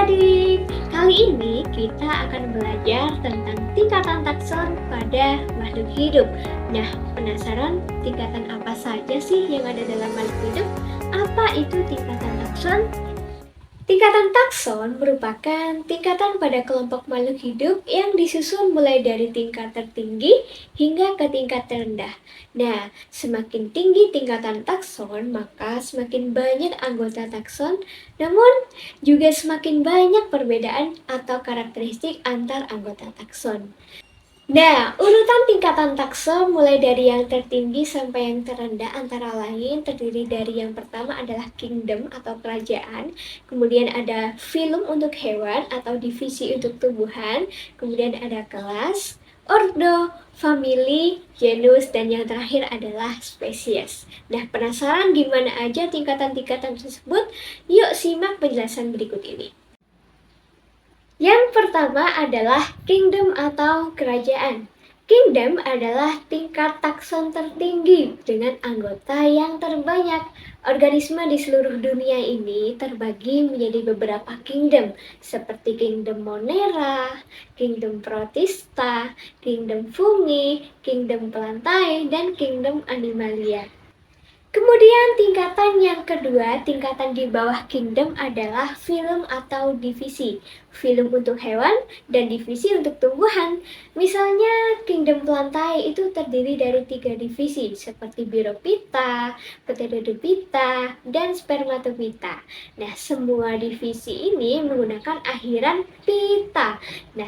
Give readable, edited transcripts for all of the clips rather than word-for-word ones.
adik-adik, kali ini kita akan belajar tentang tingkatan takson pada makhluk hidup. Nah, penasaran tingkatan apa saja sih yang ada dalam makhluk hidup? Apa itu tingkatan takson? Tingkatan takson merupakan tingkatan pada kelompok makhluk hidup yang disusun mulai dari tingkat tertinggi hingga ke tingkat terendah. Nah, semakin tinggi tingkatan takson, maka semakin banyak anggota takson, namun juga semakin banyak perbedaan atau karakteristik antar anggota takson. Nah, urutan tingkatan takson mulai dari yang tertinggi sampai yang terendah antara lain terdiri dari yang pertama adalah kingdom atau kerajaan, kemudian ada phylum untuk hewan atau divisi untuk tumbuhan, kemudian ada kelas, ordo, family, genus, dan yang terakhir adalah spesies. Nah, penasaran gimana aja tingkatan-tingkatan tersebut? Yuk simak penjelasan berikut ini. Yang pertama adalah kingdom atau kerajaan. Kingdom adalah tingkat takson tertinggi dengan anggota yang terbanyak. Organisme di seluruh dunia ini terbagi menjadi beberapa kingdom, seperti kingdom Monera, kingdom Protista, kingdom Fungi, kingdom Plantae, dan kingdom Animalia. Kemudian tingkatan yang kedua, tingkatan di bawah kingdom adalah phylum atau divisi. Phylum untuk hewan dan divisi untuk tumbuhan. Misalnya kingdom Plantae itu terdiri dari 3 divisi seperti Birophyta, Pteridophyta, dan Spermatophyta. Nah, semua divisi ini menggunakan akhiran pita. Nah,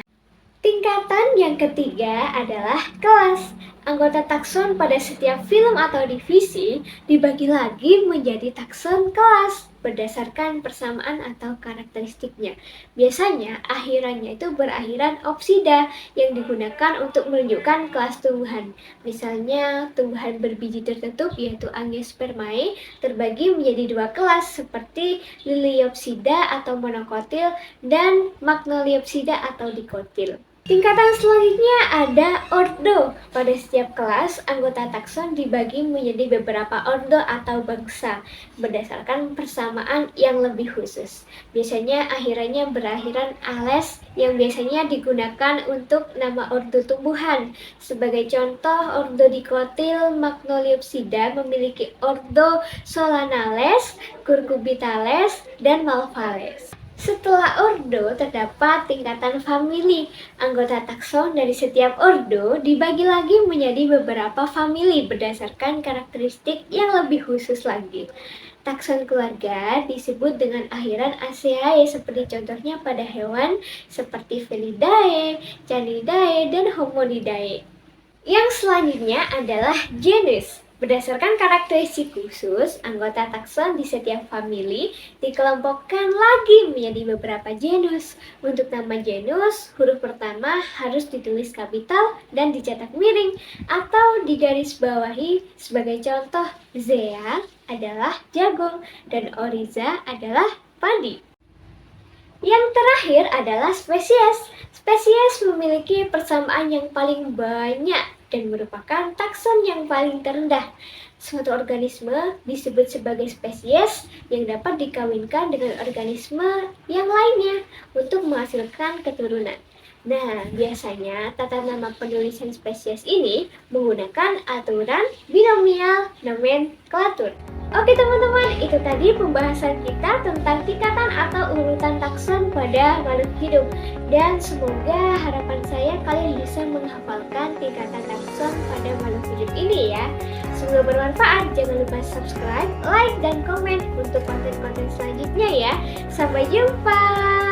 tingkatan yang ketiga adalah kelas. Anggota takson pada setiap phylum atau divisi dibagi lagi menjadi takson kelas berdasarkan persamaan atau karakteristiknya. Biasanya akhirannya itu berakhiran opsida yang digunakan untuk menunjukkan kelas tumbuhan. Misalnya tumbuhan berbiji tertutup yaitu Angiospermae terbagi menjadi 2 kelas seperti Liliopsida atau monokotil dan Magnoliopsida atau dikotil. Tingkatan selanjutnya ada ordo. Pada setiap kelas, anggota takson dibagi menjadi beberapa ordo atau bangsa berdasarkan persamaan yang lebih khusus. Biasanya akhirannya berakhiran ales yang biasanya digunakan untuk nama ordo tumbuhan. Sebagai contoh, ordo dikotil Magnoliopsida memiliki ordo Solanales, Cucurbitales, dan Malvales. Setelah ordo, terdapat tingkatan famili. Anggota takson dari setiap ordo dibagi lagi menjadi beberapa famili berdasarkan karakteristik yang lebih khusus lagi. Takson keluarga disebut dengan akhiran aceae seperti contohnya pada hewan seperti Felidae, Canidae, dan Hominidae. Yang selanjutnya adalah genus. Berdasarkan karakteristik khusus, anggota takson di setiap famili dikelompokkan lagi menjadi beberapa genus. Untuk nama genus, huruf pertama harus ditulis kapital dan dicetak miring atau digaris bawahi. Sebagai contoh, Zea adalah jagung dan Oriza adalah padi. Yang terakhir adalah spesies. Spesies memiliki persamaan yang paling banyak dan merupakan takson yang paling terendah. Suatu organisme disebut sebagai spesies yang dapat dikawinkan dengan organisme yang lainnya untuk menghasilkan keturunan. Nah, biasanya tata nama penulisan spesies ini menggunakan aturan binomial nomenklatur. Oke teman-teman, itu tadi pembahasan kita tentang tingkatan atau urutan takson pada makhluk hidup. Dan semoga harapan saya kalian bisa menghafalkan tingkatan takson pada makhluk hidup ini ya. Semoga bermanfaat, jangan lupa subscribe, like, dan komen untuk konten-konten selanjutnya ya. Sampai jumpa!